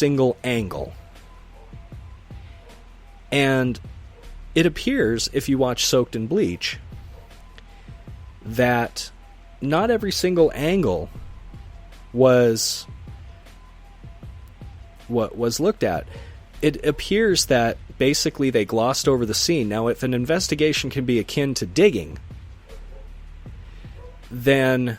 single angle. And it appears, if you watch Soaked in Bleach, that not every single angle was what was looked at. It appears that basically they glossed over the scene. Now, if an investigation can be akin to digging, then,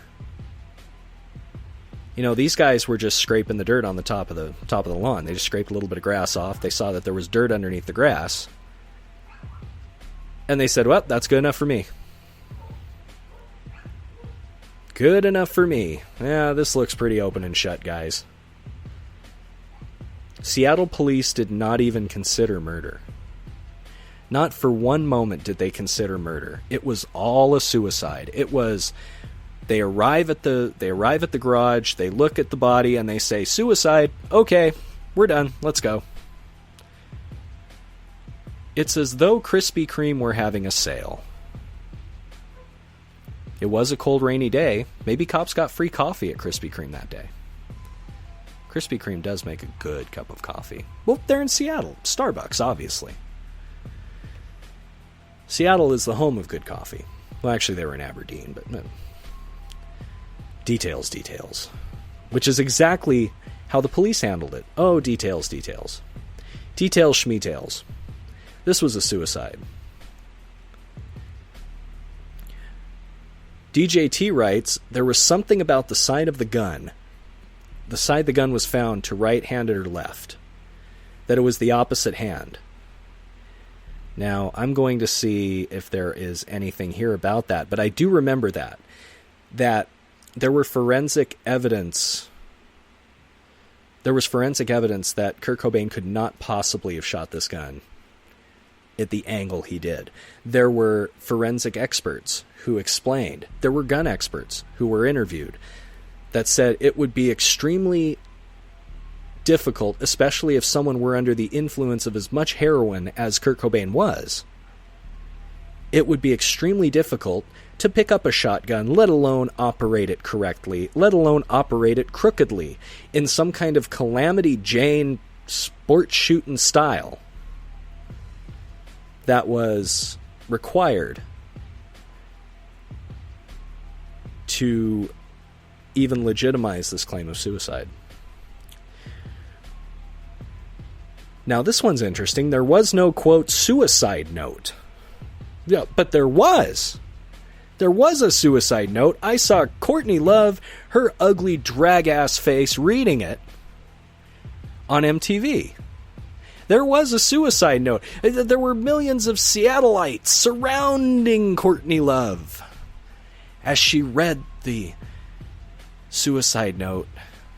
you know, these guys were just scraping the dirt on the top of the lawn. They just scraped a little bit of grass off. They saw that there was dirt underneath the grass, and they said, well, that's good enough for me. Good enough for me. Yeah, this looks pretty open and shut, guys. Seattle police did not even consider murder. Not for one moment did they consider murder. It was all a suicide. It was, they arrive at the garage, they look at the body, and they say, suicide, okay, we're done, let's go. It's as though Krispy Kreme were having a sale. It was a cold, rainy day. Maybe cops got free coffee at Krispy Kreme that day. Krispy Kreme does make a good cup of coffee. Well, they're in Seattle. Starbucks, obviously. Seattle is the home of good coffee. Well, actually, they were in Aberdeen, but details. Which is exactly how the police handled it. Oh, details. Details schmeetails. This was a suicide. DJT writes, there was something about the side of the gun. The side the gun was found to right-handed or left. That it was the opposite hand. Now, I'm going to see if there is anything here about that, but I do remember that there were forensic evidence. There was forensic evidence that Kurt Cobain could not possibly have shot this gun at the angle he did. There were forensic experts who explained. There were gun experts who were interviewed that said it would be extremely difficult, especially if someone were under the influence of as much heroin as Kurt Cobain was. It would be extremely difficult to pick up a shotgun, let alone operate it correctly, let alone operate it crookedly, in some kind of Calamity Jane sport shooting style that was required to even legitimize this claim of suicide. Now, this one's interesting. There was no, quote, suicide note. Yeah, but there was. There was a suicide note. I saw Courtney Love, her ugly drag-ass face, reading it on MTV. There was a suicide note. There were millions of Seattleites surrounding Courtney Love as she read the suicide note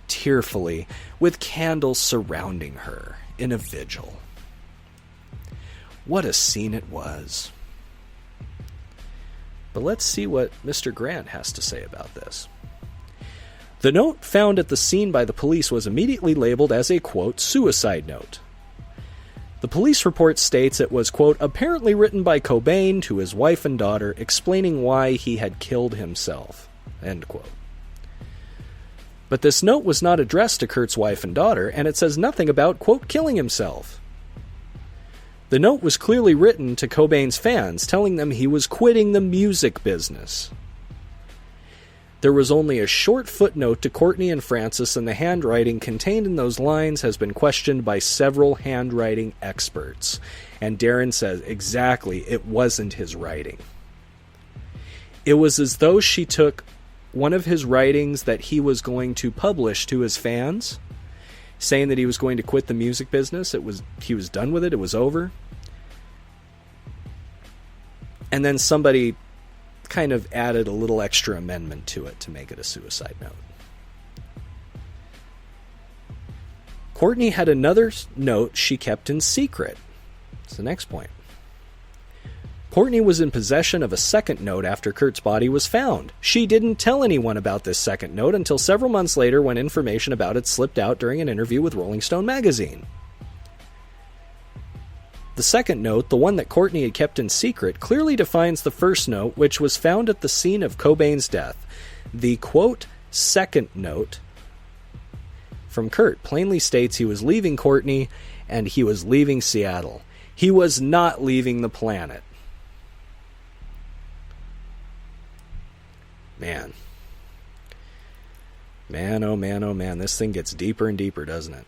tearfully, with candles surrounding her in a vigil. What a scene it was. But let's see what Mr. Grant has to say about this. The note found at the scene by the police was immediately labeled as a, quote, suicide note. The police report states it was, quote, apparently written by Cobain to his wife and daughter, explaining why he had killed himself, end quote. But this note was not addressed to Kurt's wife and daughter, and it says nothing about, quote, killing himself. The note was clearly written to Cobain's fans, telling them he was quitting the music business. There was only a short footnote to Courtney and Francis, and the handwriting contained in those lines has been questioned by several handwriting experts. And Darren says, exactly, it wasn't his writing. It was as though she took one of his writings that he was going to publish to his fans, saying that he was going to quit the music business. He was done with it. It was over. And then somebody kind of added a little extra amendment to it to make it a suicide note. Courtney had another note she kept in secret. That's the next point. Courtney was in possession of a second note after Kurt's body was found. She didn't tell anyone about this second note until several months later when information about it slipped out during an interview with Rolling Stone magazine. The second note, the one that Courtney had kept in secret, clearly defines the first note, which was found at the scene of Cobain's death. The, quote, second note from Kurt plainly states he was leaving Courtney and he was leaving Seattle. He was not leaving the planet. Man. Man, oh man, oh man. This thing gets deeper and deeper, doesn't it?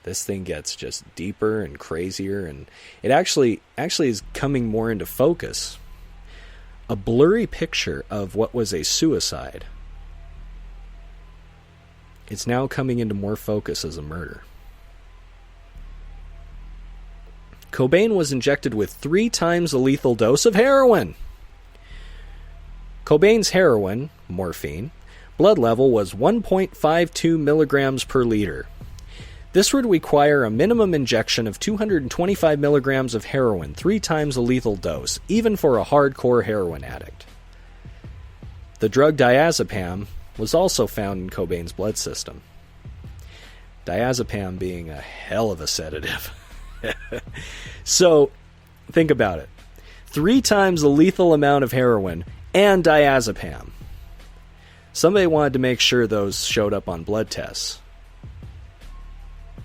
This thing gets just deeper and crazier, and it actually is coming more into focus. A blurry picture of what was a suicide. It's now coming into more focus as a murder. Cobain was injected with 3 times a lethal dose of heroin. Cobain's heroin, morphine, blood level was 1.52 milligrams per liter. This would require a minimum injection of 225 milligrams of heroin, 3 times a lethal dose, even for a hardcore heroin addict. The drug diazepam was also found in Cobain's blood system. Diazepam being a hell of a sedative. So, think about it. 3 times the lethal amount of heroin and diazepam. Somebody wanted to make sure those showed up on blood tests.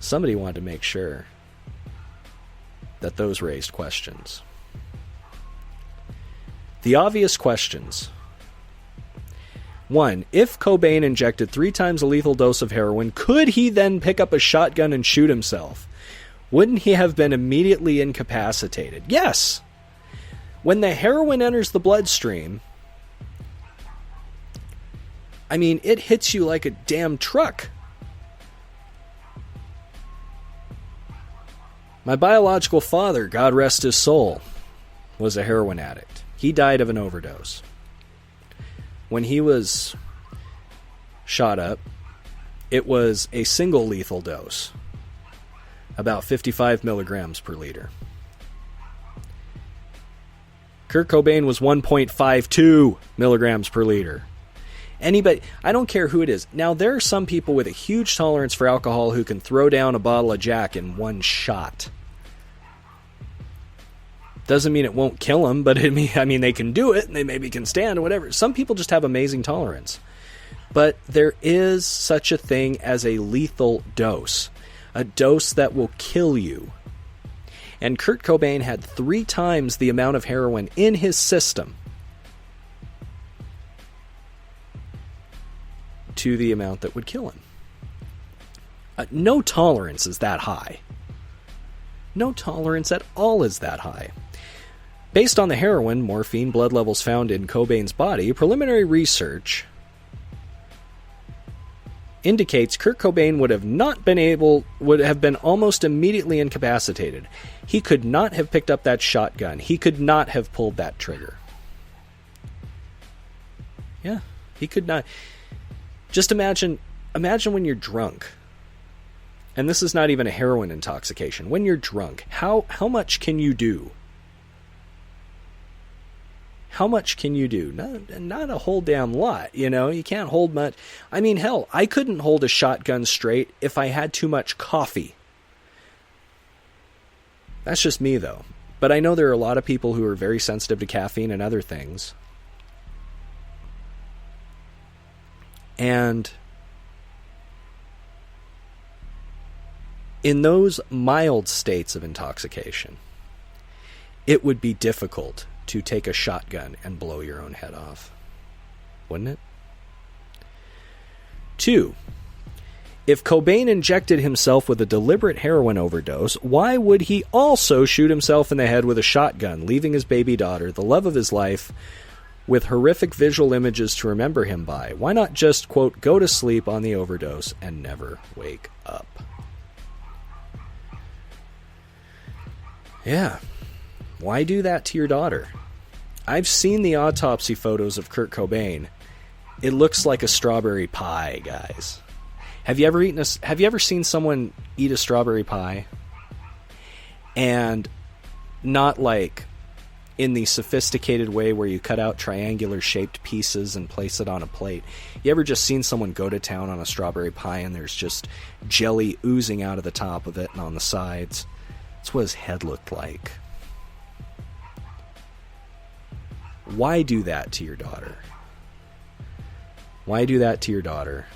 Somebody wanted to make sure that those raised questions. The obvious questions. 1. If Cobain injected 3 times a lethal dose of heroin, could he then pick up a shotgun and shoot himself? Wouldn't he have been immediately incapacitated? Yes! When the heroin enters the bloodstream, I mean, it hits you like a damn truck. My biological father, God rest his soul, was a heroin addict. He died of an overdose. When he was shot up, it was a single lethal dose, about 55 milligrams per liter. Kurt Cobain was 1.52 milligrams per liter. Anybody, I don't care who it is. Now, there are some people with a huge tolerance for alcohol who can throw down a bottle of Jack in one shot. Doesn't mean it won't kill them, but I mean, they can do it, and they maybe can stand or whatever. Some people just have amazing tolerance. But there is such a thing as a lethal dose. A dose that will kill you. And Kurt Cobain had 3 times the amount of heroin in his system to the amount that would kill him. No tolerance is that high. No tolerance at all is that high. Based on the heroin, morphine, blood levels found in Cobain's body, preliminary research indicates Kurt Cobain would have been almost immediately incapacitated. He could not have picked up that shotgun. He could not have pulled that trigger. Yeah, he could not. Just imagine when you're drunk. And this is not even a heroin intoxication. When you're drunk, how much can you do? How much can you do? Not a whole damn lot, you know? You can't hold much. I mean, hell, I couldn't hold a shotgun straight if I had too much coffee. That's just me, though. But I know there are a lot of people who are very sensitive to caffeine and other things. And in those mild states of intoxication, it would be difficult to take a shotgun and blow your own head off. Wouldn't it? 2. If Cobain injected himself with a deliberate heroin overdose, why would he also shoot himself in the head with a shotgun, leaving his baby daughter, the love of his life, with horrific visual images to remember him by? Why not just, quote, go to sleep on the overdose and never wake up? Yeah. Why do that to your daughter? I've seen the autopsy photos of Kurt Cobain. It looks like a strawberry pie, guys. Have you ever seen someone eat a strawberry pie? And not like in the sophisticated way where you cut out triangular shaped pieces and place it on a plate. You ever just seen someone go to town on a strawberry pie and there's just jelly oozing out of the top of it and on the sides? That's what his head looked like. Why do that to your daughter? Why do that to your daughter?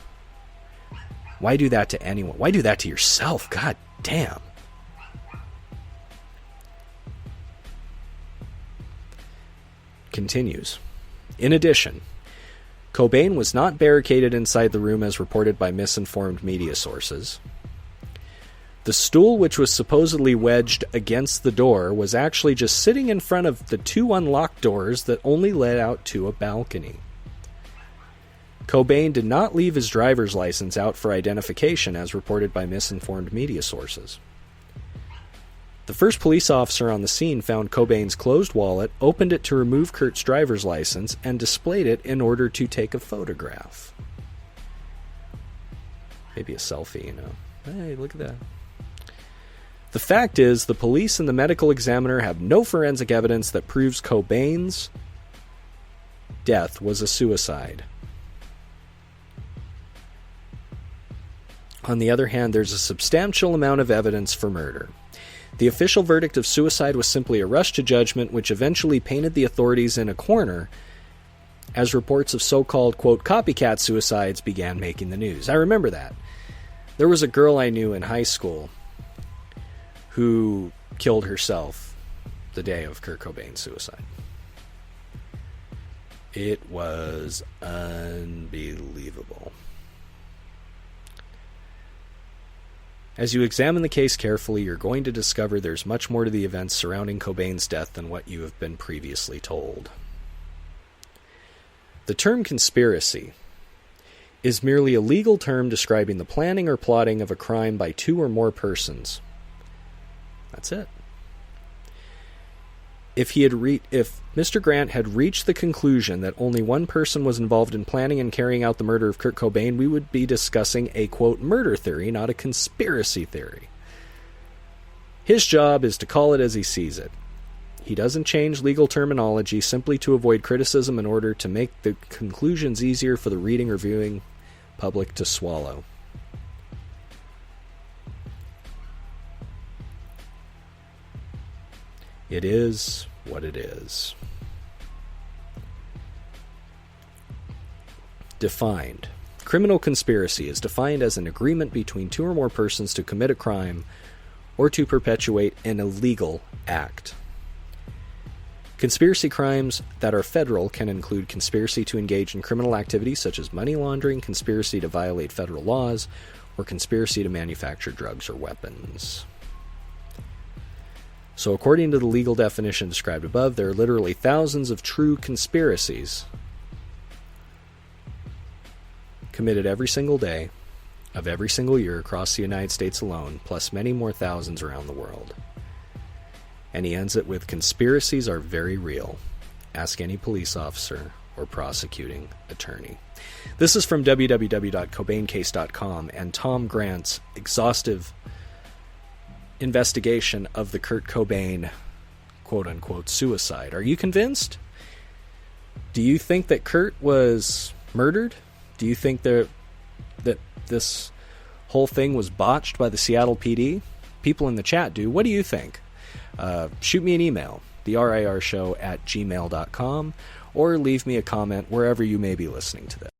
Why do that to anyone? Why do that to yourself? God damn. Continues. In addition, Cobain was not barricaded inside the room as reported by misinformed media sources. The stool, which was supposedly wedged against the door, was actually just sitting in front of the two unlocked doors that only led out to a balcony. Cobain did not leave his driver's license out for identification as reported by misinformed media sources. The first police officer on the scene found Cobain's closed wallet, opened it to remove Kurt's driver's license, and displayed it in order to take a photograph. Maybe a selfie, you know. Hey, look at that. The fact is, the police and the medical examiner have no forensic evidence that proves Cobain's death was a suicide. On the other hand, there's a substantial amount of evidence for murder. The official verdict of suicide was simply a rush to judgment, which eventually painted the authorities in a corner as reports of so-called, quote, copycat suicides began making the news. I remember that. There was a girl I knew in high school who killed herself the day of Kurt Cobain's suicide. It was unbelievable. As you examine the case carefully, you're going to discover there's much more to the events surrounding Cobain's death than what you have been previously told. The term conspiracy is merely a legal term describing the planning or plotting of a crime by two or more persons. That's it. If Mr. Grant had reached the conclusion that only one person was involved in planning and carrying out the murder of Kurt Cobain, we would be discussing a, quote, murder theory, not a conspiracy theory. His job is to call it as he sees it. He doesn't change legal terminology simply to avoid criticism in order to make the conclusions easier for the reading or viewing public to swallow. It is what it is. Defined. Criminal conspiracy is defined as an agreement between two or more persons to commit a crime or to perpetuate an illegal act. Conspiracy crimes that are federal can include conspiracy to engage in criminal activities such as money laundering, conspiracy to violate federal laws, or conspiracy to manufacture drugs or weapons. So according to the legal definition described above, there are literally thousands of true conspiracies committed every single day of every single year across the United States alone, plus many more thousands around the world. And he ends it with, conspiracies are very real. Ask any police officer or prosecuting attorney. This is from www.cobaincase.com and Tom Grant's exhaustive investigation of the Kurt Cobain quote-unquote suicide. Are you convinced? Do you think that Kurt was murdered? Do you think that this whole thing was botched by the Seattle PD? People in the chat do. What do you think? Shoot me an email, therirshow@gmail.com, or leave me a comment wherever you may be listening to this.